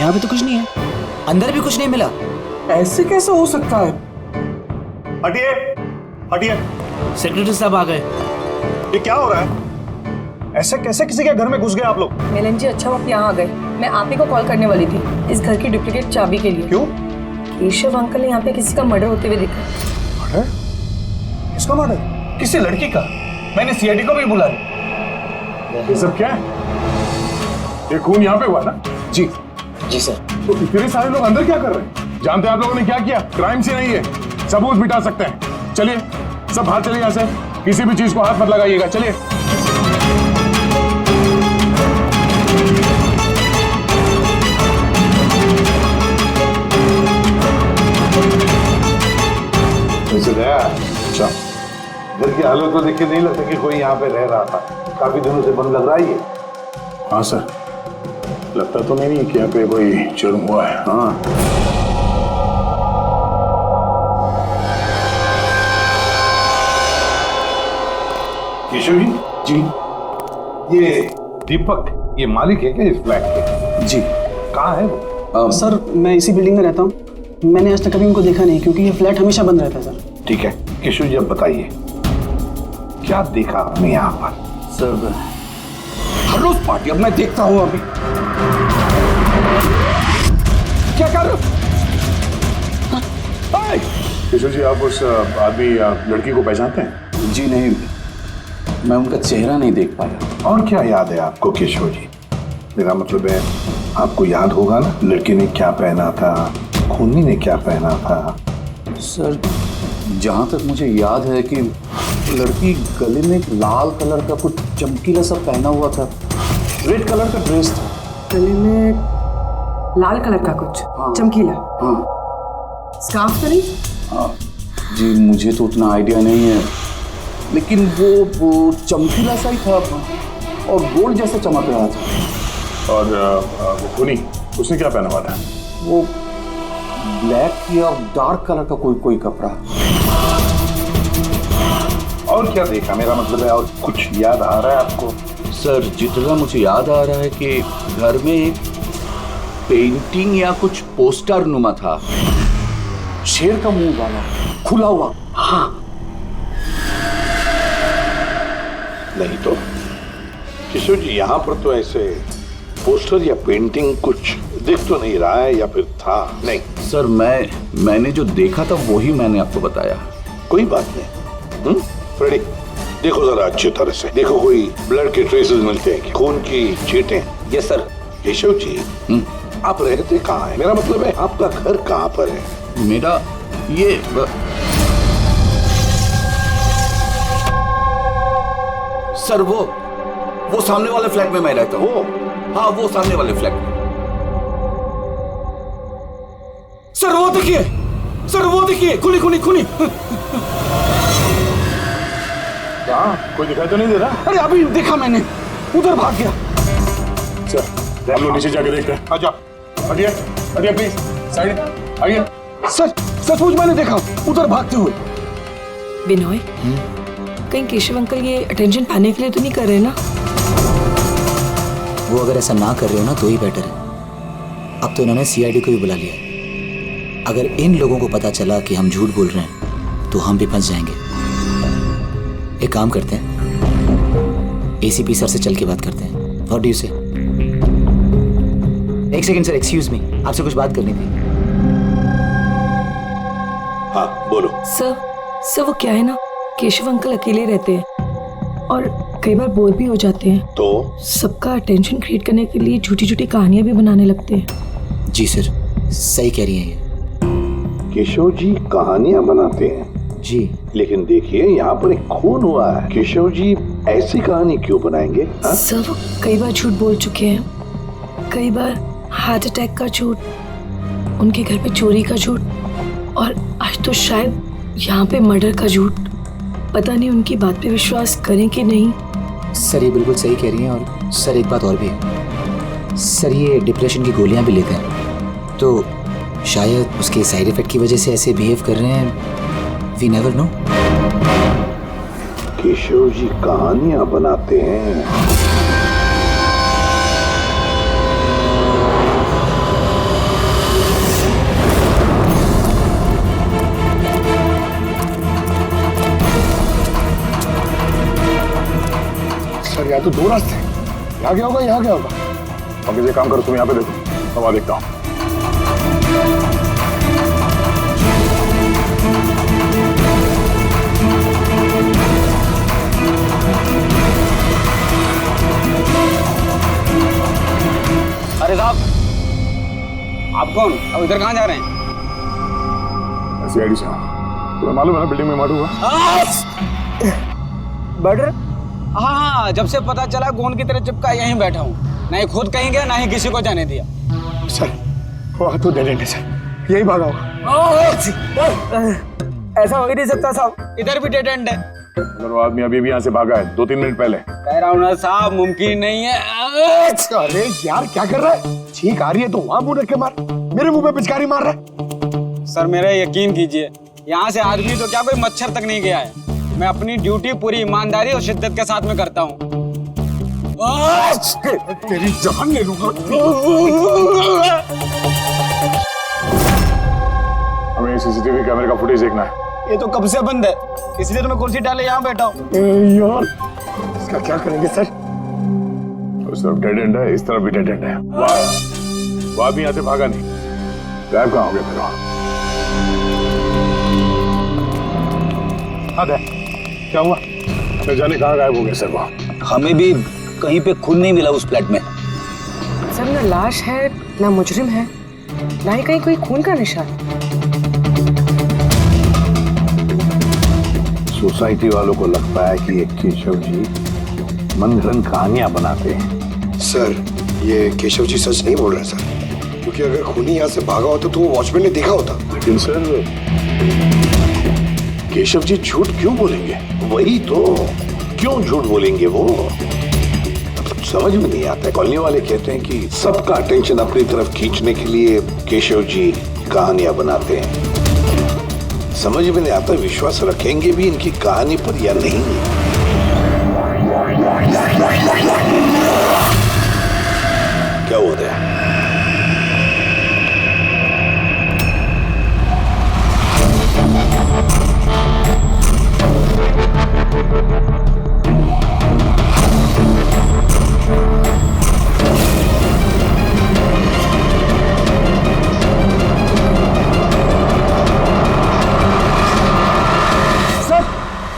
यहाँ पे तो कुछ नहीं है, अंदर भी कुछ नहीं मिला। ऐसे कैसे हो सकता है? हटिए, हटिए। सेक्रेटरी साहब आ गए। ये क्या हो रहा है? ऐसे कैसे किसी के घर में घुस गए आप लोग? मिलन जी, अच्छा वक्त यहाँ आ गए। मैं आप ही को कॉल करने वाली थी इस घर की डुप्लीकेट चाबी के लिए। क्यों? केशव अंकल ने यहाँ पे किसी का मर्डर होते हुए देखा। मर्डर? किसका मर्डर? किसी लड़की का? मैंने सीआईडी को भी बुलाया। ये सब क्या है? ये खून यहाँ पे हुआ ना? जी सर। तो इतने सारे लोग अंदर क्या कर रहे हैं? जानते हैं आप लोगों ने क्या किया? क्राइम सीन नहीं है, सबूत मिटा सकते हैं। चलिए सब बाहर चलिए यहाँ से, किसी भी चीज को हाथ मत लगाइएगा। चलिए। अच्छा, घर की हालत को देख के नहीं लगता कि कोई यहाँ पे रह रहा था। काफी दिनों से बंद लग रहा है ये। हाँ सर, लगता तो नहीं कि यहाँ पे कोई जुर्म हुआ है। हाँ, केशव जी, ये दीपक, ये मालिक है क्या इस फ्लैट के? जी। कहाँ है वो? सर मैं इसी बिल्डिंग में रहता हूँ। मैंने आज तक कभी उनको देखा नहीं, क्योंकि ये फ्लैट हमेशा बंद रहता है सर। ठीक है केशव जी, अब बताइए क्या देखा आपने यहाँ पर? सर हर रोज पार्टी, अब मैं देखता हूँ। अभी क्या कर रहे हो? केशव जी, आप उस आदमी लड़की को पहचानते हैं? जी नहीं, मैं उनका चेहरा नहीं देख पाया। और क्या याद है आपको केशव जी? मेरा मतलब है आपको याद होगा ना, लड़की ने क्या पहना था, खूनी ने क्या पहना था? सर जहाँ तक मुझे याद है कि लड़की गले में एक लाल कलर का कुछ चमकीला सा पहना हुआ था, रेड कलर का ड्रेस था। गले में लाल कलर का कुछ चमकीला? हाँ स्कार्फ तो नहीं? हाँ जी, मुझे तो उतना आइडिया नहीं है, लेकिन वो चमकीला सा ही था और गोल्ड जैसा चमक रहा था। और वो खूनी, उसने क्या पहना हुआ था? वो ब्लैक या डार्क कलर का कोई कपड़ा। और क्या देखा? मेरा मतलब है और कुछ याद आ रहा है आपको? सर जितना मुझे याद आ रहा है कि घर में एक पेंटिंग या कुछ पोस्टर नुमा था, शेर का मुंह वाला, खुला हुआ। हाँ नहीं तो किशोर जी, यहाँ पर तो ऐसे पोस्टर या पेंटिंग कुछ दिख तो नहीं रहा है, या फिर था? नहीं सर, मैंने जो देखा था वही मैंने आपको बताया। कोई बात नहीं। फ्रेडी, देखो जरा अच्छी तरह से देखो, कोई ब्लड के ट्रेसेस मिलते हैं, खून की छींटें? Yes sir. केशव जी, आप रहते कहाँ हैं? मेरा मतलब है आपका घर कहाँ पर है? मेरा ये सर वो सामने वाले फ्लैट में मैं रहता हूँ। हाँ, वो सामने वाले फ्लैट में। सर वो देखिए, सर वो देखिए, खुली। कहाँ? कोई दिखाई तो नहीं दे रहा? अरे अभी देखा मैंने, उधर भाग गया। सर हम लोग नीचे जाके देखते हैं। आजा। हटिए प्लीज, साइड आइए। सर सचमुच मैंने देखा, उधर भागते हुए। विनोय, कहीं केशव अंकल ये अटेंशन पाने के लिए तो नहीं कर रहे ना? वो अगर ऐसा ना कर रहे हो ना तो ही बेटर है। अब तो इन्होंने सीआईडी को भी बुला लिया। अगर इन लोगों को पता चला कि हम झूठ बोल रहे हैं तो हम भी फंस जाएंगे। एक काम करते हैं, एसीपी सर से चल के बात करते हैं। व्हाट डू यू से? एक सेकंड सर, एक्सक्यूज मी, आपसे कुछ बात करनी थी। हाँ बोलो। सर वो क्या है ना, केशव अंकल अकेले रहते हैं और कई बार बोर भी हो जाते हैं, तो सबका अटेंशन क्रिएट करने के लिए झूठी झूठी कहानियां भी बनाने लगते हैं। जी सर, सही कह रही हैं ये। केशव जी कहानियां बनाते हैं? जी। लेकिन देखिए यहाँ पर एक खून हुआ है, केशव जी ऐसी कहानी क्यों बनाएंगे? सर वो कई बार झूठ बोल चुके हैं, कई बार हार्ट अटैक का झूठ, उनके घर पे चोरी का झूठ, और आज तो शायद यहाँ पे मर्डर का झूठ। पता नहीं उनकी बात पे विश्वास करें कि नहीं। सर ये बिल्कुल सही कह रही हैं। और सर एक बात और भी है, सर ये डिप्रेशन की गोलियां भी लेते हैं, तो शायद उसके साइड इफेक्ट की वजह से ऐसे बिहेव कर रहे हैं। We never know. Keshav ji कहानियां बनाते हैं। यहाँ तो दो रास्ते हैं, यहाँ क्या होगा यहाँ क्या होगा। अब मुझे काम करो, तुम यहाँ पे देखो, मैं वहां देखता हूँ। अरे साहब, आप कौन? अब इधर कहाँ जा रहे हैं? सीआईडी से हूँ। तुम्हें मालूम है ना बिल्डिंग में मर्डर हुआ? मर्डर? हाँ हाँ, जब से पता चला गोंद की तरह चिपका यहीं बैठा हूँ। ना ही खुद कहीं गया, ना ही किसी को जाने दिया। सर वो तो डेड एंड है सर, यही भागा होगा। ऐसा हो ही नहीं सकता साहब, इधर भी डेड एंड है। अगर वो आदमी अभी भी यहाँ से भागा है 2-3 मिनट पहले। कह रहा हूँ ना साहब, मुमकिन नहीं है। अरे यार क्या कर रहा है? छींक आ रही है तो वहां मुंह रख के मार, मेरे मुंह पे पिचकारी मार रहा है। सर मेरा यकीन कीजिए, यहाँ से आदमी तो क्या कोई मच्छर तक नहीं गया है। मैं अपनी ड्यूटी पूरी ईमानदारी और शिद्दत के साथ में करता हूँ। तेरी जान ले लूंगा। हमें सीसीटीवी कैमरे का फुटेज देखना है। ये तो कब से बंद है, इसलिए तो मैं कुर्सी डाले यहाँ बैठा हूँ। यार इसका क्या करेंगे सर? उस तरफ डेड एंड है, इस तरफ भी डेड एंड है। वाह भी यहाँ से भागा नहीं, गायब कहाँ हो गया फिर? हाँ दे, क्या हुआ? न जाने कहाँ गायब हो गया सर वो। हमें भी कहीं पे खून नहीं मिला उस फ्लैट में। सर ना लाश है, ना मुजरिम है, ना ही कहीं कोई खून का निशान। सोसाइटी वालों को लगता है कि ये केशव जी मन घड़ंत कहानियां बनाते हैं। सर ये केशव जी सच नहीं बोल रहे सर, क्योंकि अगर खूनी यहाँ से भागा होता तो वो वॉचमैन ने देखा होता। लेकिन सर केशव जी झूठ क्यों बोलेंगे? वही तो, क्यों झूठ बोलेंगे वो? समझ में नहीं आता है। कॉलोनी वाले कहते हैं कि सबका अटेंशन अपनी तरफ खींचने के लिए केशव जी कहानियां बनाते हैं। समझ में नहीं आता विश्वास रखेंगे भी इनकी कहानी पर या नहीं। क्या हो रहा है?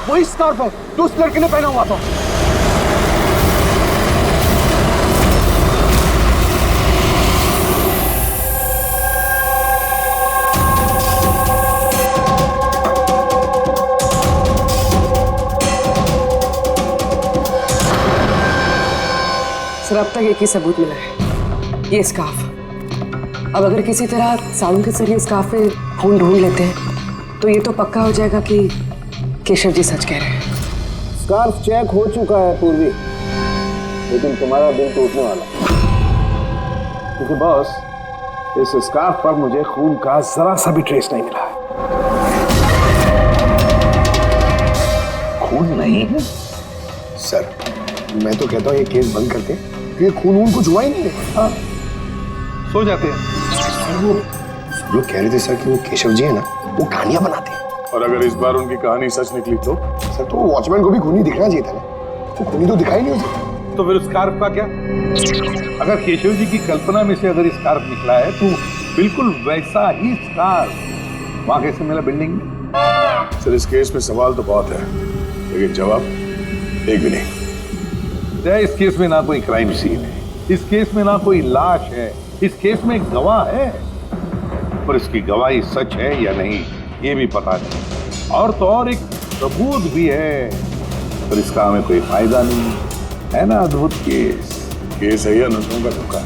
वही स्कार्फ है जो उस लड़के ने पहना हुआ था। सर अब तक एक ही सबूत मिला है, ये स्कार्फ। अब अगर किसी तरह सालून के जरिए स्कार्फ में खून ढूंढ लेते हैं तो ये तो पक्का हो जाएगा कि केशव जी सच कह रहे हैं। स्कार्फ चेक हो चुका है पूर्वी, लेकिन तुम्हारा दिल टूटने वाला, क्योंकि बॉस इस स्कार्फ पर मुझे खून का जरा सा भी ट्रेस नहीं मिला है। खून नहीं है सर मैं तो कहता हूँ ये केस बंद करके, ये खून वून कुछ हुआ ही नहीं है। हाँ सो जाते हैं। वो लोग कह रहे थे सर कि वो केशव जी है ना, वो कहानियां बनाते हैं। और अगर इस बार उनकी कहानी सच निकली तो? सर तो वॉचमैन को भी खूनी दिखना चाहिए था ना, वो खूनी तो दिखाई नहीं उसे। तो फिर स्कार्फ का क्या? अगर केशव जी की कल्पना में से अगर स्कार्फ निकला है तो बिल्कुल वैसा ही स्कार्फ वहां कैसे मिला बिल्डिंग में? सर इस केस में सवाल तो बहुत है, लेकिन जवाब एक भी नहीं। इस केस में ना कोई क्राइम सीन है, इस केस में ना कोई लाश है, इस केस में एक गवाह है, पर इसकी गवाही सच है या नहीं ये भी पता नहीं। और तो और एक सबूत भी है, पर इसका हमें कोई फायदा नहीं है ना। अद्भुत केस है या नजरों का धोखा?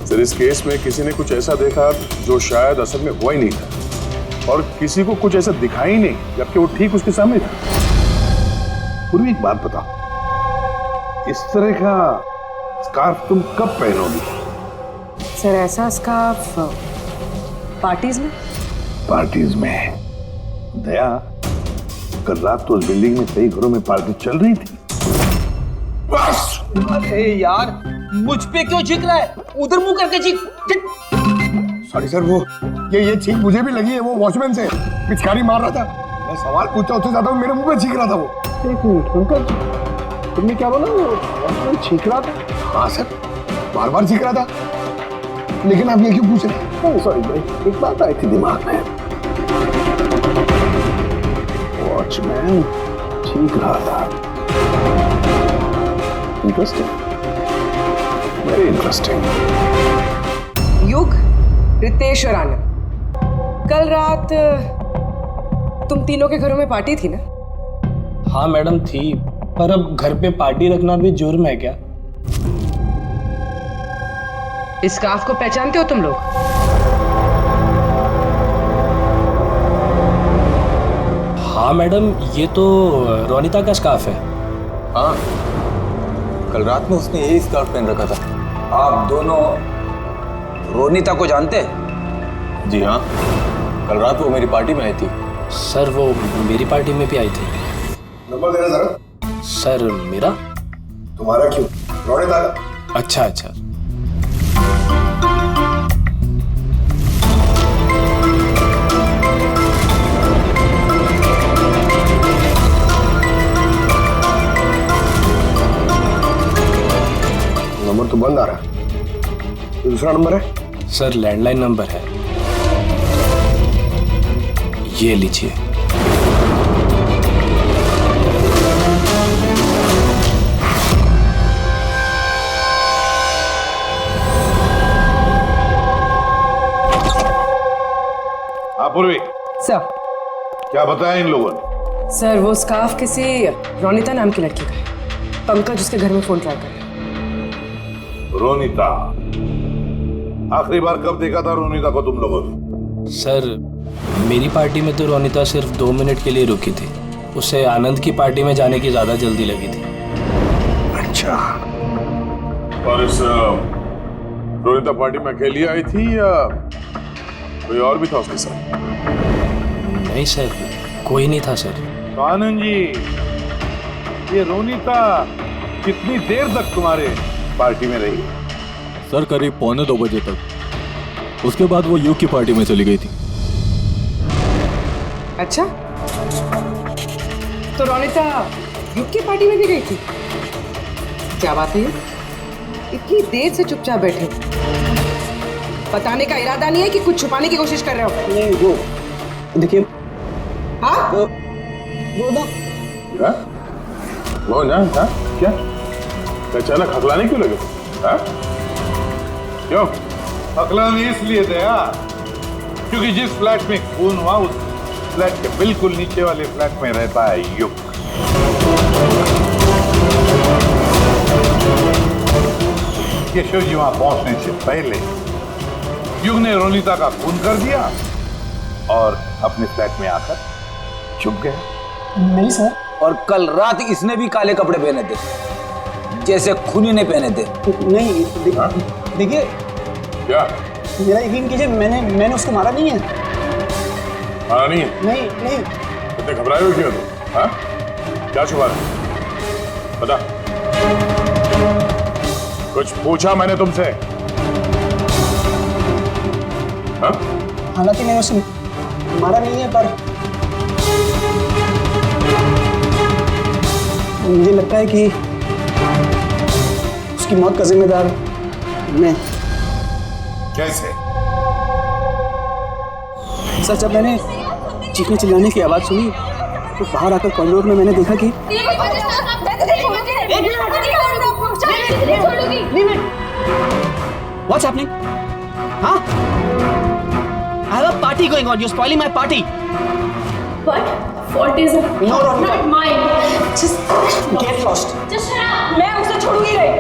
सर इस केस में किसी ने कुछ ऐसा देखा जो शायद असल में हुआ ही नहीं था, और किसी को कुछ ऐसा दिखाई ही नहीं जबकि वो ठीक उसके सामने था। पूर्वी एक बात बताओ, इस तरह का स्कार्फ तुम कब पहनोगी? सर ऐसा स्कार्फ पार्टीज में? पार्टीज में? दया, कल रात तो उस बिल्डिंग में कई घरों में पार्टी चल रही थी। बस! अरे यार मुझ पे क्यों चीख रहा है? उधर मुंह करके चीख। सॉरी सर, वो ये चीख मुझे भी लगी है, वो वॉचमैन से पिचकारी मार रहा था। मैं सवाल पूछता उससे ज्यादा मेरे मुंह पे चीख रहा था वो। एक मिनट अंकल, तुमने क्या बोला? वो छींक रहा था? हाँ सर, बार बार छींक रहा था। लेकिन आप ये क्यों पूछ रहे हैं? सॉरी, एक बात आई थी दिमाग में। वॉचमैन छींक रहा था। Interesting, very interesting. युग, रितेश और आनंद, कल रात तुम तीनों के घरों में पार्टी थी ना? हाँ मैडम थी, पर अब घर पे पार्टी रखना भी जुर्म है क्या? इस स्कार्फ को पहचानते हो तुम लोग? हाँ मैडम, ये तो रोनिता का स्कार्फ है। हाँ, कल रात में उसने यही स्कार्फ पहन रखा था। आप दोनों रोनिता को जानते हैं? जी हाँ, कल रात वो मेरी पार्टी में आई थी। सर वो मेरी पार्टी में भी आई थी। नंबर देना जरा। सर मेरा? तुम्हारा क्यों? रोनिता का। अच्छा अच्छा। नंबर तो बंद आ रहा है। ये दूसरा नंबर है? सर लैंडलाइन नंबर है, ये लीजिए। हाँ पूर्वी, सर। क्या बताया इन लोगों ने? सर वो स्कार्फ किसी रोनिता नाम की लड़की का है। पंकज उसके घर में फोन ट्राई कर रहा है। रोनिता? आखिरी बार कब देखा था रोनिता को तुम लोगों ने? सर मेरी पार्टी में तो रोनिता सिर्फ 2 मिनट के लिए रुकी थी, उसे आनंद की पार्टी में जाने की ज्यादा जल्दी लगी थी। अच्छा, और इस रोनिता पार्टी में अकेली आई थी या कोई और भी था उसके साथ? नहीं सर, कोई नहीं था सर। आनंद जी, ये रोनिता कितनी देर तक तुम्हारे पार्टी में रही? सर करीब 1:45 बजे तक। उसके बाद वो युग की पार्टी में चली गई थी। अच्छा, तो रोनिता युग की पार्टी में भी गई थी? क्या बात है, इतनी देर से चुपचाप बैठे, बताने का इरादा नहीं है कि कुछ छुपाने की कोशिश कर रहे हो? नहीं वो देखिए। हाँ वो ना क्या अचानक हकलाने क्यों लगे? हाँ? क्यों हकलाने इसलिए थे यार, क्योंकि जिस फ्लैट में खून हुआ उस फ्लैट के बिल्कुल नीचे वाले फ्लैट में रहता है युग। केशव जी वहां पहुंचने से पहले युग ने रोनिता का खून कर दिया और अपने फ्लैट में आकर छुप गया। नहीं सर। और कल रात इसने भी काले कपड़े पहने थे, जैसे खूनी ने पहने थे। नहीं देखिए, क्या? मेरा यकीन कीजिए, मैंने उसको मारा नहीं है। मारा नहीं है? नहीं। इतने घबराए हो क्यों तुम? हाँ? क्या छुपा रहे? बता। कुछ पूछा मैंने तुमसे? हाँ? हालांकि मैंने उसे मारा नहीं है, पर मुझे लगता है कि उसकी मौत का जिम्मेदार मैं। कैसे? सर जब मैंने चीखने चिल्लाने की आवाज सुनी तो बाहर आकर कॉरिडोर में मैंने देखा कि What's happening? Huh? I have a party going on. You're spoiling my party. What? Fault is No, Ronika. not mine. Just get lost. Just shut up. मैं उसे छोड़ूंगी नहीं।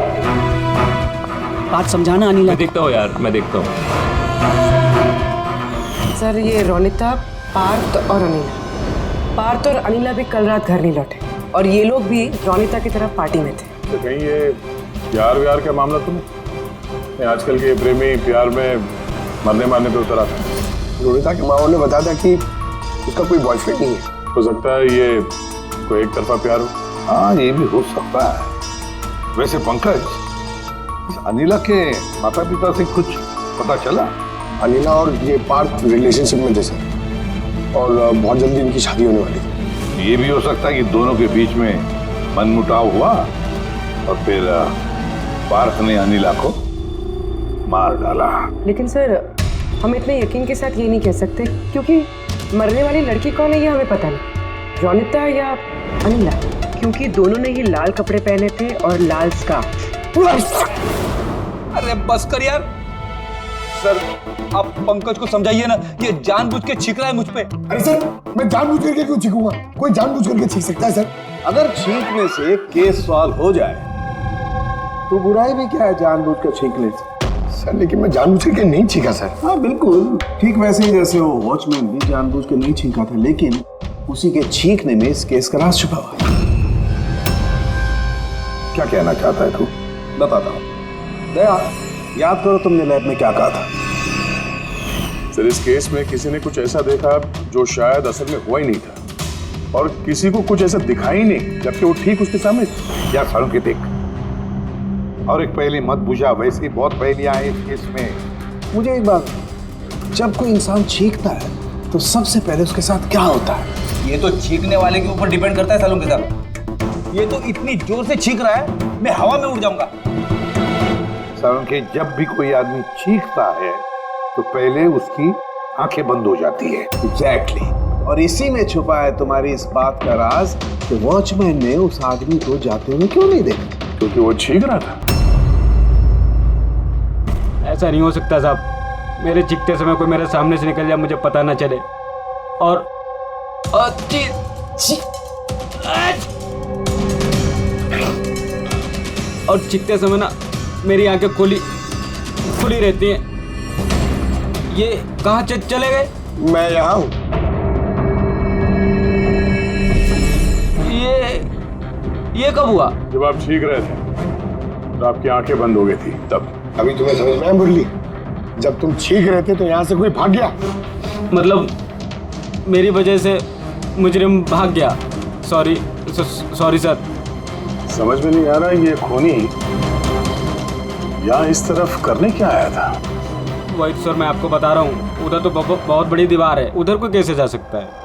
बात समझाना अनिला। मैं देखता हूँ यार, मैं देखता हूँ। सर ये रोनिता, पार्थ और अनिला, पार्थ और अनिला भी कल रात घर नहीं लौटे और ये लोग भी रोनिता की तरफ पार्टी में थे। तो कहीं ये प्यार व्यार का मामला तो नहीं? आजकल के प्रेमी प्यार में मरने मारने पे उतर आते हैं। रोनिता के माँ ने बताया था कि उसका कोई बॉयफ्रेंड नहीं है। हो सकता है ये कोई एक तरफा प्यार हो। हाँ, ये भी हो सकता है। वैसे पंकज, इस अनिला के माता पिता से कुछ पता चला? अनिला और ये पार्थ रिलेशनशिप में थे सर, और बहुत जल्दी इनकी शादी होने वाली थी। ये भी हो सकता है कि दोनों के बीच में मनमुटाव हुआ और फिर पार्थ ने अनिला को मार डाला। लेकिन सर, हम इतने यकीन के साथ ये नहीं कह सकते, क्योंकि मरने वाली लड़की कौन है ये हमें पता नहीं, रोनिता या अनिला, क्योंकि दोनों ने ही लाल कपड़े पहने थे और लाल स्कार्फ। अरे बस कर यार सर, आप पंकज को समझाइए ना, ये जानबूझ के छींक रहा है मुझ पे। अरे सर, मैं जानबूझ करके क्यों छींकूंगा? कोई जानबूझ करके छींक सकता है सर? अगर छींकने से केस सॉल्व हो जाए तो बुराई भी क्या है जानबूझ कर छींकने से? सर लेकिन मैं जानबूझ करके नहीं छींका सर। हाँ बिल्कुल ठीक वैसे ही जैसे वो वॉचमैन भी जानबूझ के नहीं छींका था, लेकिन उसी के छींकने में इस केस का राज छुपा हुआ है। क्या कहना चाहता है तू? बताता हूँ। दया, याद करो तुमने लैब में क्या कहा था? सर इस केस में किसी ने कुछ ऐसा देखा जो शायद असल में हुआ ही नहीं था, और किसी को कुछ ऐसा दिखाई नहीं, जबकि वो ठीक उसके सामने था। क्या सालों के देख, और एक पहली मत बुझा, वैसी बहुत पहलियां हैं इस केस में। मुझे एक बात, जब कोई इंसान छींकता है तो सबसे पहले उसके साथ क्या होता है? ये तो छींकने वाले के ऊपर डिपेंड करता है सालों के साथ। ये तो इतनी जोर से छींक रहा है, मैं हवा में उड़ जाऊंगा। सालों के, जब भी कोई आदमी छींकता है तो पहले उसकी आंखें बंद हो जाती है। एग्जैक्टली। और इसी में छुपा है तुम्हारी इस बात का राज कि वॉचमैन ने उस आदमी को जाते हुए क्यों नहीं देखा? क्योंकि वो छींक रहा था। ऐसा नहीं हो सकता साहब, मेरे चीखते समय कोई मेरे सामने से निकल जाए, मुझे पता ना चले। और चीखते समय ना मेरी आंखें खुली रहती हैं। ये कहाँ चले गए? मैं यहाँ हूँ। ये कब हुआ? जब आप छींक रहे थे तो आपकी आंखें बंद हो गई थी तब। अभी तुम्हें समझ में मुरली, जब तुम छींक रहे थे तो यहाँ से कोई भाग गया? मतलब मेरी वजह से मुजरिम भाग गया? Sorry sir. समझ में नहीं आ रहा ये खूनी यहाँ इस तरफ करने क्या आया था? वही सर मैं आपको बता रहा हूँ, उधर तो बहुत बड़ी दीवार है, उधर कोई कैसे जा सकता है?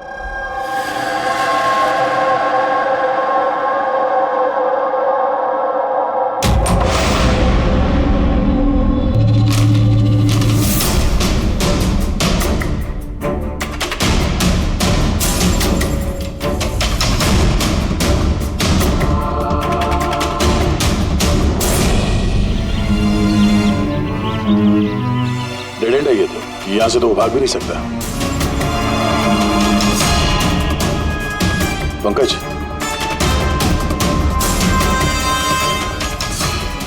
डेड एंड है ये तो, यहाँ से तो वो भाग भी नहीं सकता। पंकज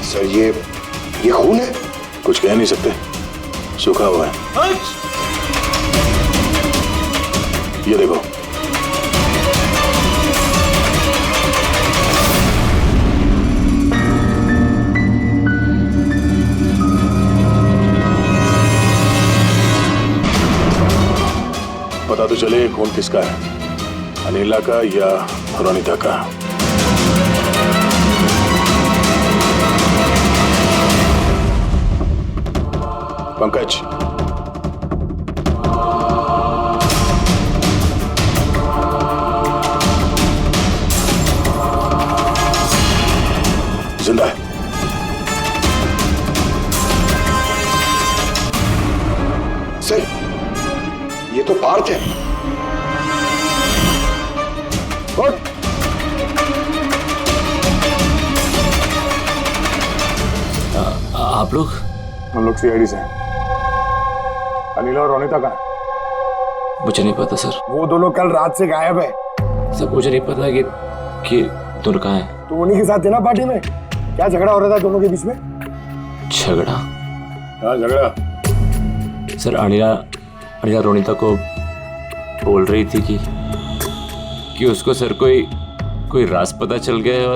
सर ये खून है? कुछ कह नहीं सकते, सूखा हुआ है। ये देखो, पता तो चले खून किसका है, अनिला का या रोनिता का। पंकज, जिंदा है। सर ये तो पार्थ है। आप लोग? हम लोग सीआईडी से हैं। अनिला और रोनिता कहाँ है? मुझे नहीं पता सर। वो दोनों कल रात से गायब है सर। मुझे नहीं पता कि दोनों कहाँ हैं। तो उन्हीं के साथ थे ना पार्टी में? क्या झगड़ा हो रहा था दोनों के बीच में? झगड़ा? हाँ झगड़ा। सर अनिला रोनिता को बोल रही थी कि उसको सर कोई राज पता चल गया है,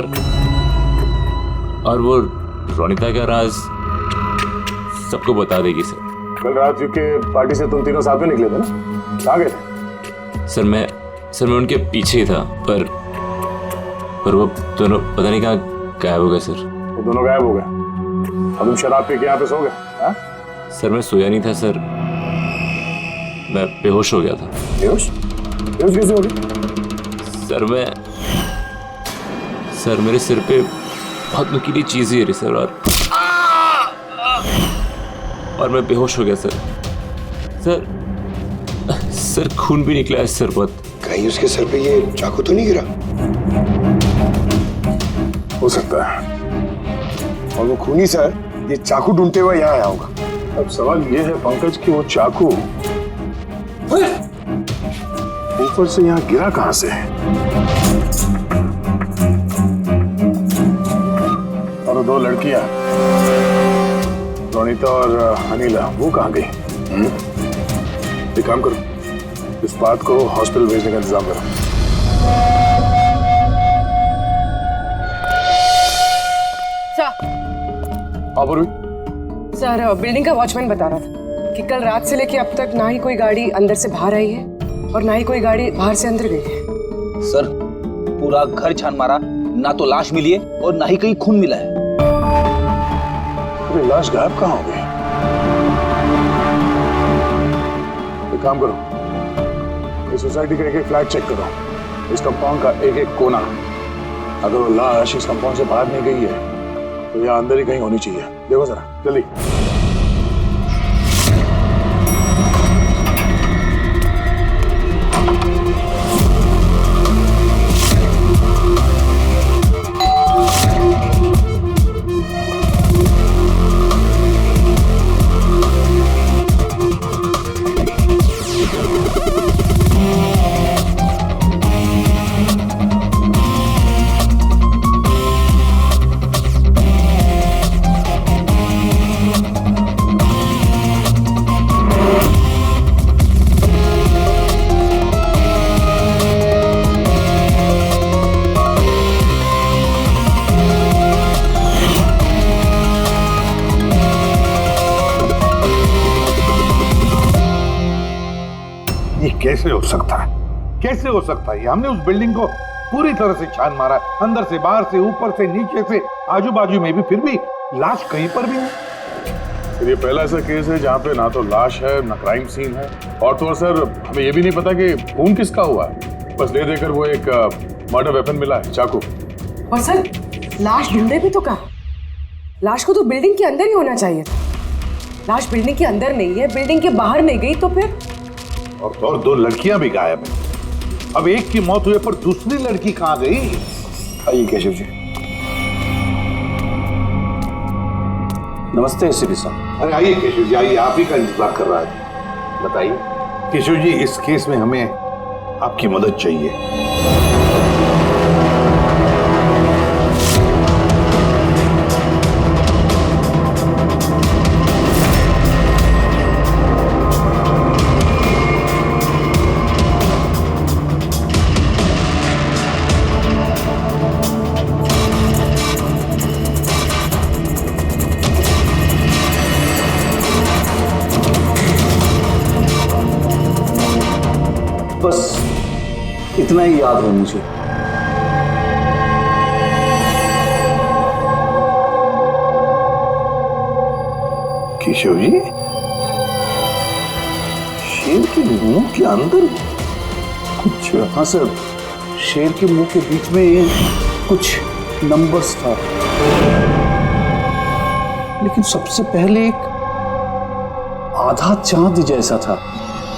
और वो रोनिता का राज सबको बता देगी सर। कल रात के पार्टी से तुम तीनों साथ में निकले थे ना, कहाँ गए थे? सर मैं उनके पीछे ही था, पर वो दोनों पता नहीं कहाँ गायब हो गए सर। वो दोनों गायब हो गए और तुम शराब पी के यहाँ पे सो गए? हाँ सर मैं सोया नहीं था सर, मैं बेहोश हो गया था। बेहोश कैसे हो गए? सर मेरे सिर पे बहुत नुकीली चीज ही है सर, और मैं बेहोश हो गया सर। सर खून भी निकला है सर बहुत। कहीं उसके सर पे ये चाकू तो नहीं गिरा? हो सकता है, और वो खूनी सर ये चाकू ढूंढते हुए यहाँ आया होगा। अब सवाल ये है पंकज कि वो चाकू ऊपर से यहाँ गिरा कहां से है? और दो लड़कियां रोनिता और अनिला वो कहां गई? एक काम करो, इस बात को हॉस्पिटल भेजने का इंतजाम करो। सर, बिल्डिंग का वॉचमैन बता रहा था कि कल रात से लेके अब तक ना ही कोई गाड़ी अंदर से बाहर आई है और ना ही कोई गाड़ी बाहर से अंदर गई है। सर, पूरा घर छान मारा, ना तो लाश मिली है और ना ही कहीं खून मिला है। अरे लाश गायब कहाँ हो गई? एक काम करो, इस सोसाइटी का एक फ्लैट चेक करो, इस कंपाउंड का एक एक कोना। अगर वो लाश इस कंपाउंड से बाहर नहीं गई है तो यहाँ अंदर ही कहीं होनी चाहिए। देखो जरा जल्दी। कैसे हो सकता है? कैसे हो सकता है? हमने उस बिल्डिंग को पूरी तरह से छान मारा, अंदर से, बाहर से, ऊपर से, नीचे से, आजू बाजू में भी, फिर भी लाश कहीं पर भी नहीं। ये पहला ऐसा केस है जहाँ पे ना तो लाश है ना क्राइम सीन है, और तो सर हमें ये भी नहीं पता कि खून किसका हुआ है। बस ले देकर वो एक मर्डर वेपन मिला है, चाकू। और सर, लाश ढूंढे भी तो कहाँ? लाश को तो बिल्डिंग के अंदर ही होना चाहिए था। लाश बिल्डिंग के अंदर नहीं है, बिल्डिंग के बाहर नहीं गई तो फिर? और तो और दो लड़कियां भी गायब हैं। अब एक की मौत हुई पर दूसरी लड़की कहां गई? आइए केशव जी। नमस्ते एसीपी साहब। अरे आइए केशव जी, आइए, आप ही का इंतजार कर रहा है। बताइए केशव जी, इस केस में हमें आपकी मदद चाहिए। बस इतना ही याद है मुझे। केशव जी, शेर के मुंह के अंदर कुछ? हाँ सर, शेर के मुंह के बीच में कुछ नंबर्स था, लेकिन सबसे पहले एक आधा चांद जैसा था।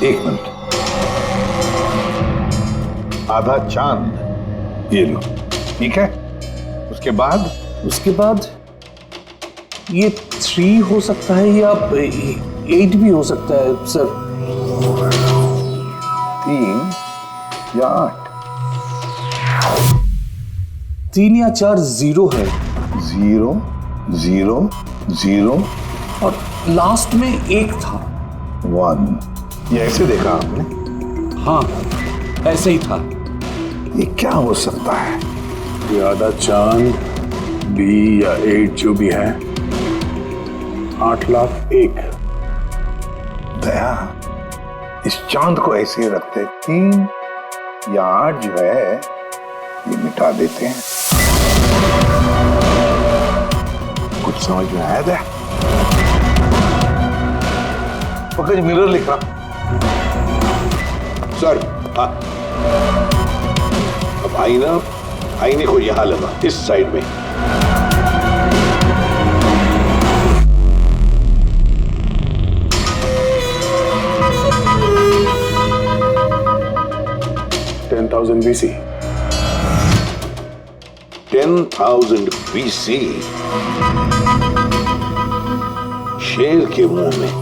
एक मिनट, आधा चांद, ये लो, ठीक है। उसके बाद ये 3 हो सकता है या 8 भी हो सकता है सर। 3 या 8? 3 या 4 0 है। 0 0 0 और लास्ट में 1 था। 1। ये ऐसे देखा आपने? हाँ, ऐसे ही था। ये क्या हो सकता है? ये आधा चांद, B या 8 जो भी है, 8,01,000। दया, इस चांद को ऐसे रखते, 3 या 8 जो है ये मिटा देते हैं। कुछ समझ में आया दया? पकड़, मिरर लिख रहा सर। हाँ, अब आईने को यहां लगा, इस साइड में। 10,000 BC. 10,000 BC। शेर के मुंह में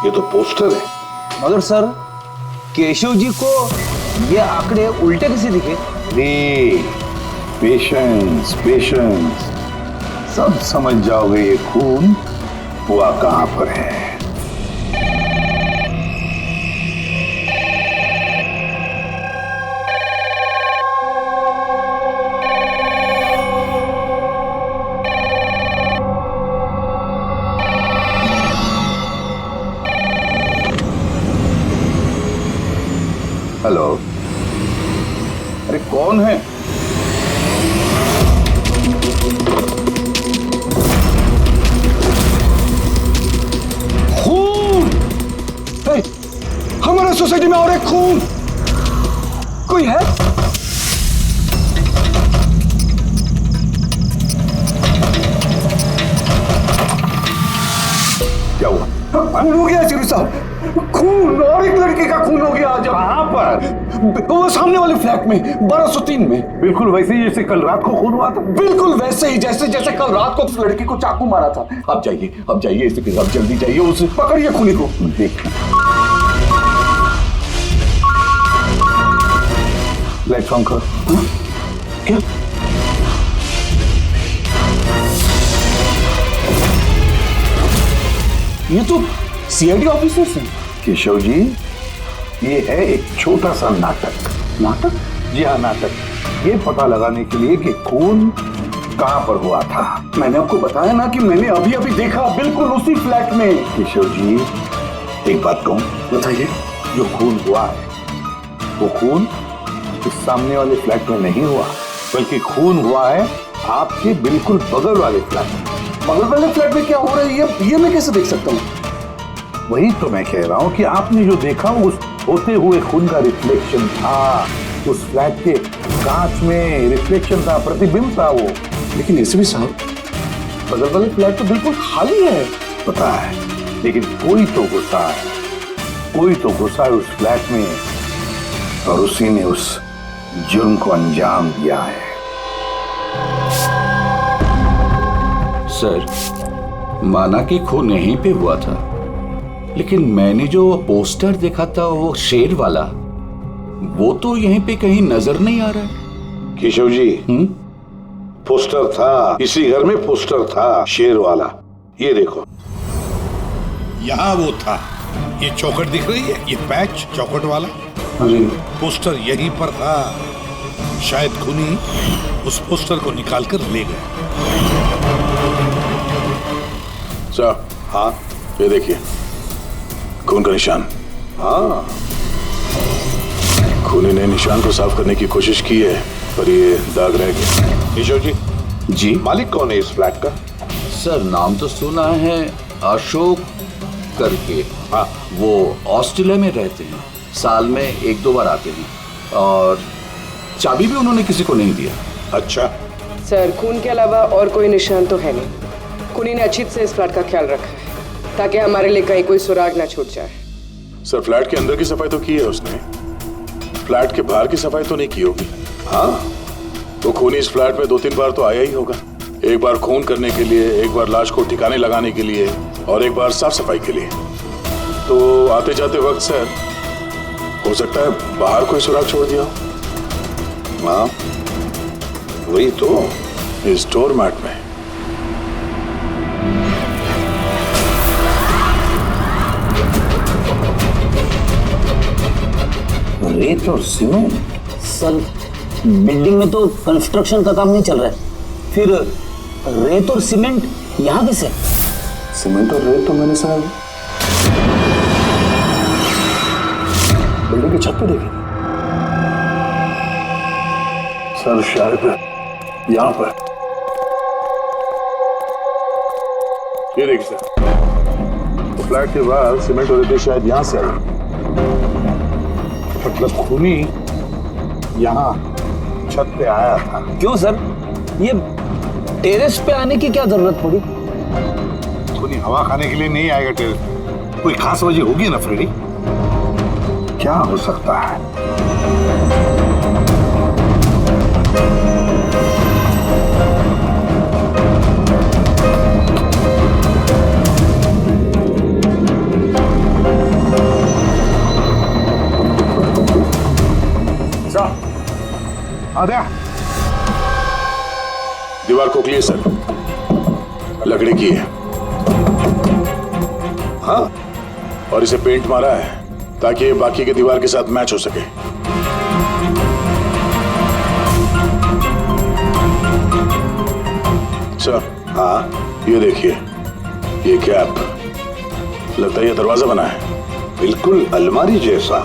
ये तो पोस्टर है। मगर सर, केशव जी को ये आंकड़े उल्टे कैसे दिखे? पेशेंस पेशेंस, सब समझ जाओगे ये खून हुआ कहां पर है। हेलो, अरे कौन है? खून! हे, हमारे सोसाइटी में और एक खून! कोई है? क्या हुआ? खून हो गया चिरू साहब, खून, और एक लड़के का खून हो गया। आज कहां पर? वो सामने वाले फ्लैट में, 1203 में। बिल्कुल वैसे ही जैसे कल रात को खून हुआ था। बिल्कुल वैसे ही जैसे जैसे कल रात को उस लड़के को चाकू मारा था। आप जाइए इसे, आप जल्दी जाइए, उसे पकड़िए खूनी को। देखिए, लाइट्स ऑन कर। क्या? ये तो सीआईडी ऑफिसर्स हैं। केशव जी, ये है एक छोटा सा नाटक। नाटक? जी हाँ, नाटक। ये पता लगाने के लिए कि खून कहां पर हुआ था। मैंने आपको बताया ना कि मैंने अभी अभी देखा, बिल्कुल उसी फ्लैट में। केशव जी, एक बात कहूं? बताइए। जो खून हुआ है वो खून इस सामने वाले फ्लैट में नहीं हुआ, बल्कि खून हुआ है आपके बिल्कुल बगल वाले फ्लैट में। बगल वाले फ्लैट में क्या हो रहा है ये मैं कैसे देख सकता हूँ? वही तो मैं कह रहा हूं कि आपने जो देखा उस होते हुए खून का रिफ्लेक्शन था। उस फ्लैट के कांच में रिफ्लेक्शन था, प्रतिबिंब था वो। लेकिन एसपी साहब, बगल वाले फ्लैट तो बिल्कुल खाली है। पता है, लेकिन कोई तो घुसा है, कोई तो घुसा है उस फ्लैट में, और उसी ने उस जुर्म को अंजाम दिया है। सर, माना कि खून यहीं पे हुआ था, लेकिन मैंने जो पोस्टर देखा था वो शेर वाला, वो तो यहीं पे कहीं नजर नहीं आ रहा है। केशव जी, पोस्टर था, इसी घर में पोस्टर था शेर वाला। ये देखो, यहाँ वो था। ये चौखट दिख रही है, ये पैच चौखट वाला पोस्टर यहीं पर था। शायद खूनी उस पोस्टर को निकालकर ले गए। सर, हाँ ये देखिए, खून का निशान। हाँ, खूनी ने निशान को साफ करने की कोशिश की है, पर ये दाग रह गया। केशव जी, जी मालिक कौन है इस फ्लैट का? सर, नाम तो सुना है अशोक करके। हाँ, वो ऑस्ट्रेलिया में रहते हैं, साल में 1-2 बार आते हैं, और चाबी भी उन्होंने किसी को नहीं दिया। अच्छा। सर, खून के अलावा और कोई निशान तो है नहीं। खूनी ने अच्छी से इस फ्लैट का ख्याल रखा है ताकि हमारे लिए कहीं कोई सुराग ना छूट जाए। सर, फ्लैट के अंदर की सफाई तो की है उसने, फ्लैट के बाहर की सफाई तो नहीं की होगी। हाँ, तो खूनी इस फ्लैट में 2-3 बार तो आया ही होगा। एक बार खून करने के लिए, एक बार लाश को ठिकाने लगाने के लिए, और एक बार साफ सफाई के लिए। तो आते जाते वक्त सर, हो सकता है बाहर कोई सुराग छोड़ दिया हो। हाँ, वही तो, इस डोर मैट में। रेत और सीमेंट? सर, बिल्डिंग में तो कंस्ट्रक्शन का काम नहीं चल रहा है, फिर रेत और सीमेंट यहाँ कैसे? सीमेंट और रेत तो मैंने सर बिल्डिंग की छत पे देखी। सर, शायद यहाँ पर। ये देखिए सर, फ्लैट के बाहर सीमेंट और रेत शायद यहाँ से आई। मतलब खूनी यहाँ छत पे आया था। क्यों सर, ये टेरेस पे आने की क्या जरूरत पड़ी? खूनी हवा खाने के लिए नहीं आएगा टेरेस पे। कोई खास वजह होगी ना फ्रेडी? क्या हो सकता है? दीवार खोखली है सर, लकड़ी की है। हाँ, और इसे पेंट मारा है ताकि ये बाकी के दीवार के साथ मैच हो सके। सर, हाँ, ये देखिए, ये कैप, लगता है ये दरवाजा बना है। बिल्कुल अलमारी जैसा।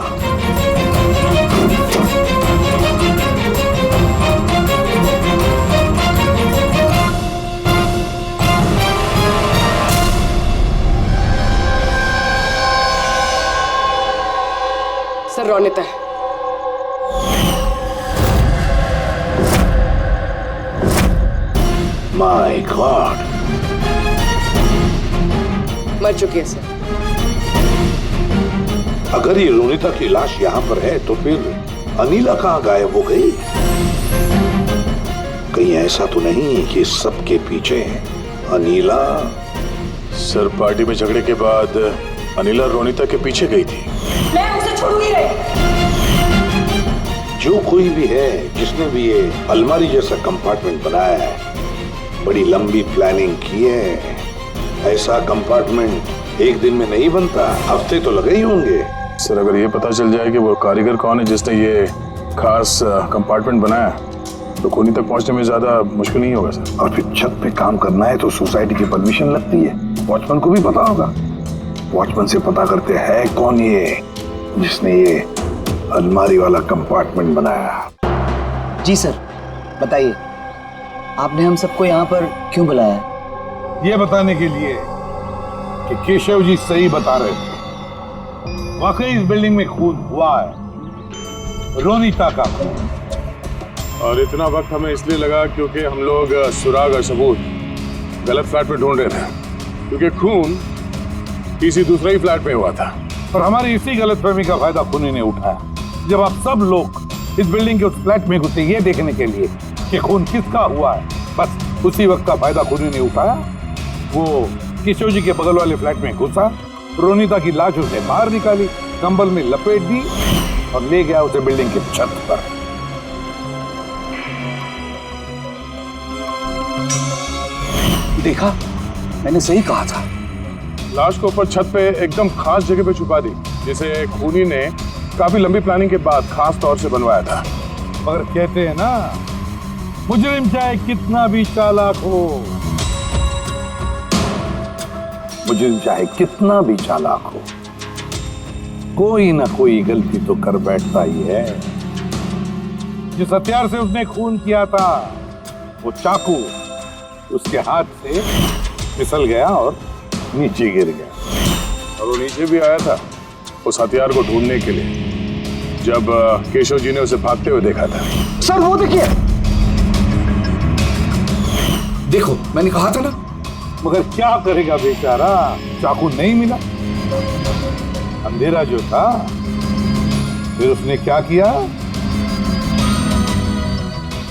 सर, रोनिता है। माय गॉड, मर चुकी है सर। अगर ये रोनिता की लाश यहाँ पर है तो फिर अनीला कहाँ गायब हो गई? कहीं ऐसा तो नहीं कि सबके पीछे अनीला? सर, पार्टी में झगड़े के बाद अनीला रोनिता के पीछे गई थी। मैं उसे छोड़ूंगी नहीं। जो कोई भी है जिसने भी ये अलमारी जैसा कंपार्टमेंट बनाया है, बड़ी लंबी प्लानिंग की है। ऐसा कंपार्टमेंट एक दिन में नहीं बनता, हफ्ते तो लगे ही होंगे। सर, अगर ये पता चल जाए कि वो कारीगर कौन है जिसने ये खास कंपार्टमेंट बनाया, तो खूनी तक पहुंचने में ज्यादा मुश्किल नहीं होगा सर। और फिर छत पे काम करना है तो सोसाइटी की परमिशन लगती है। वॉचमैन को भी पता होगा। वॉचमैन से पता करते हैं कौन ये जिसने ये अलमारी वाला कंपार्टमेंट बनाया। जी सर, बताइए, आपने हम सबको यहाँ पर क्यों बुलाया? ये बताने के लिए कि केशव जी सही बता रहे थे। वाकई इस बिल्डिंग में खून हुआ है, रोनिता का खून। और इतना वक्त हमें इसलिए लगा क्योंकि हम लोग सुराग और सबूत गलत फ्लैट में ढूंढ रहे थे, क्योंकि खून किसी दूसरे ही फ्लैट में हुआ था। और हमारी इसी गलतफहमी का फायदा खूनी ने उठाया। जब आप सब लोग इस बिल्डिंग के उस फ्लैट में घुसे ये देखने के लिए कि खून किसका हुआ है, बस उसी वक्त का फायदा खूनी ने उठाया। वो केशव जी के बगल वाले फ्लैट में घुसा, रोनिता की लाश उसे बाहर निकाली, कंबल में लपेट दी और ले गया उसे बिल्डिंग की छत पर। देखा, मैंने सही कहा था। लाश को ऊपर छत पे एकदम खास जगह पे छुपा दी, जिसे खूनी ने काफी लंबी प्लानिंग के बाद खास तौर से बनवाया था। मगर कहते हैं ना, मुजरिम चाहे कितना भी चालाक हो, मुजरिम चाहे कितना भी चालाक हो, कोई ना कोई गलती तो कर बैठता ही है। जिस हथियार से उसने खून किया था, वो चाकू उसके हाथ से फिसल गया और नीचे गिर गया। और वो नीचे भी आया था उस हथियार को ढूंढने के लिए, जब केशव जी ने उसे भागते हुए देखा था। सर, वो देखिए। देखो, मैंने कहा था ना। मगर क्या करेगा बेचारा, चाकू नहीं मिला। अंधेरा जो था, फिर उसने क्या किया,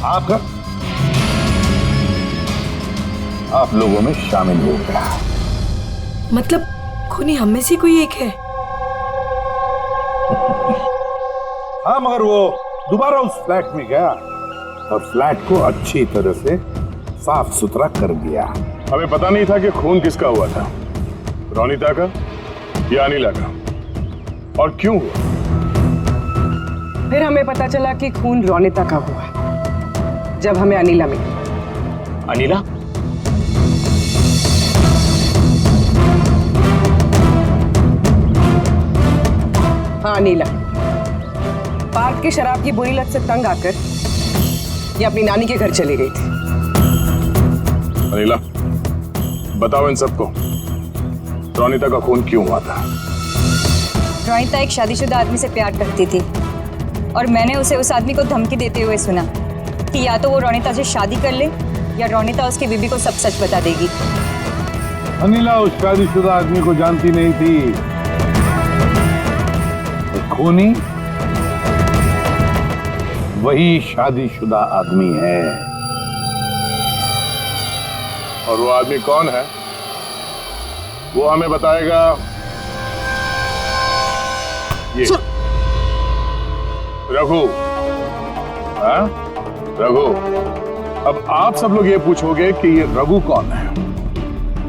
आकर आप लोगों में शामिल हो गया। मतलब खूनी हम में से कोई एक है? हाँ, मगर वो दोबारा उस फ्लैट में गया और फ्लैट को अच्छी तरह से साफ सुथरा कर दिया। हमें पता नहीं था कि खून किसका हुआ था, रोनिता का या अनीला का, और क्यों हुआ। फिर हमें पता चला कि खून रोनिता का हुआ है, जब हमें अनीला मिली। अनीला? हाँ, अनीला। पार्क की शराब की बुरी लत से तंग आकर ये अपनी नानी के घर चली गई थी। अनीला, बताओ इन सबको, रोनिता का खून क्यों हुआ था? रोनिता एक शादीशुदा आदमी से प्यार करती थी और मैंने उसे उस आदमी को धमकी देते हुए सुना कि या तो वो रोनिता से शादी कर ले या रोनिता उसकी बीबी को सब सच बता देगी। अनीला उस शादीशुदा आदमी को जानती नहीं थी। खूनी वही शादीशुदा आदमी है। और वो आदमी कौन है वो हमें बताएगा ये रघु। हाँ, रघु, अब आप सब लोग ये पूछोगे कि ये रघु कौन है।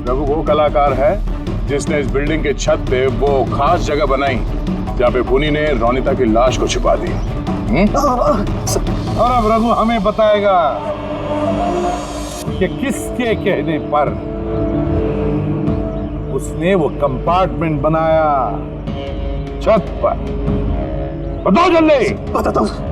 रघु वो कलाकार है जिसने इस बिल्डिंग के छत पे वो खास जगह बनाई जहाँ पे पुनी ने रोनिता की लाश को छिपा दी। और अब रघु हमें बताएगा कि किसके कहने पर उसने वो कंपार्टमेंट बनाया छत पर। बताओ जल्दी। बताता हूँ।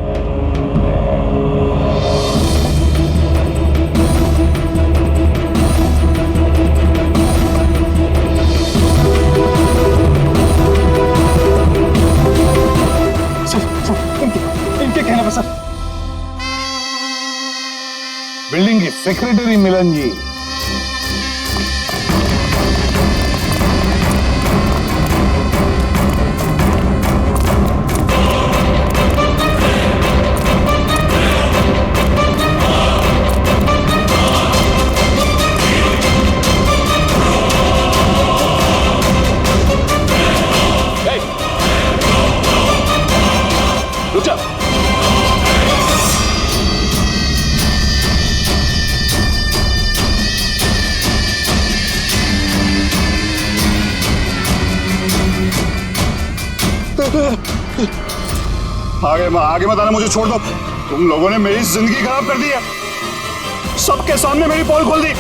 इनके कहने पर सर। बिल्डिंग की सेक्रेटरी मिलन जी। रुक जा। आगे मत आना, मुझे छोड़ दो। तुम लोगों ने मेरी जिंदगी खराब कर दी है। सबके सामने मेरी पोल खोल दी।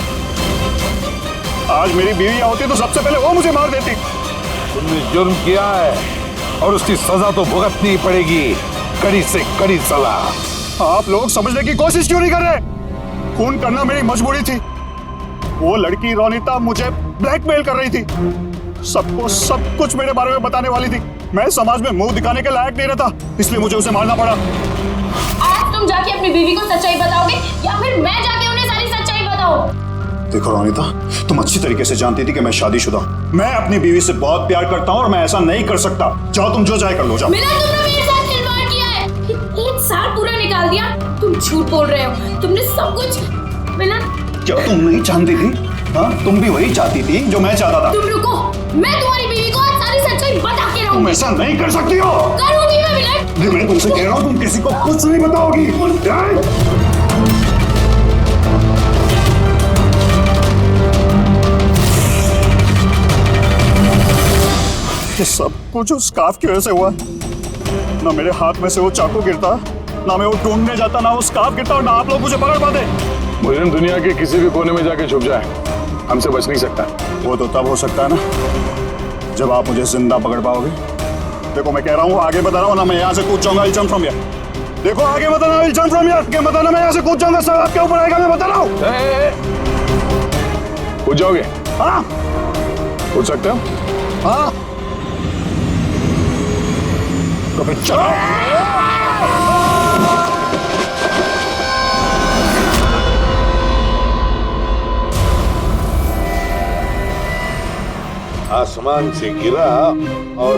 आज मेरी बीवी होती तो सबसे पहले वो मुझे मार देती। तुमने जुर्म किया है और उसकी सजा तो भुगतनी पड़ेगी, कड़ी से कड़ी सजा। आप लोग समझने की कोशिश क्यों नहीं कर रहे? खून करना मेरी मजबूरी थी। वो लड़की रोनिता मुझे ब्लैकमेल कर रही थी। सबको सब कुछ मेरे बारे में बताने वाली थी। मैं समाज में मुंह दिखाने के लायक नहीं रहता, इसलिए मुझे उसे मारना पड़ा। आज तुम जाके अपनी बीवी को सच्चाई बताओगे या फिर मैं जाके उन्हें सारी सच्चाई बताऊं? देखो रोनिता, तुम अच्छी तरीके से जानती थी कि मैं शादीशुदा हूं। मैं अपनी बीवी से बहुत प्यार करता हूं और मैं ऐसा नहीं कर सकता। जाओ, तुम जो चाहे कर लो, जाओ। मिलन, तुमने मेरे साथ खिलवाड़ किया है। 1 साल पूरा निकाल दिया। तुम झूठ बोल रहे हो। तुमने सब कुछ। मिलन, क्या तुम नहीं जानती थी? हाँ, तुम भी वही चाहती थी जो मैं चाहता था। तुम रुको, मैं तुम्हारी बीवी को आज सारी सच्चाई बता के रहूंगी। तुम ऐसा नहीं कर सकती हो। करूंगी मैं मिलन। मैं तुमसे कह रहा हूँ, तुम किसी को कुछ नहीं बताओगी। ये सब कुछ उस स्कार्फ की वजह से हुआ। ना मेरे हाथ में से वो चाकू गिरता, ना मैं वो ढूंढने जाता, ना वो स्कार्फ गिरता और ना आप लोग मुझे पकड़ पाते। मुझे दुनिया के किसी भी कोने में जाके छुप जाए, हमसे बच नहीं सकता। वो तो तब हो सकता है ना जब आप मुझे जिंदा पकड़ पाओगे। देखो, मैं कह रहा हूँ, आगे बता रहा हूँ ना, मैं यहाँ से कूद जाऊंगा। I'll jump from here। देखो, आगे मत आना, I'll jump from here। आगे मत आना, मैं यहाँ से कूद जाऊंगा। सब आपके ऊपर आएगा, मैं बता रहा हूँ। कूद जाओगे? हाँ, कूद सकते हो? हाँ, तो फिर चलो। आसमान से गिरा और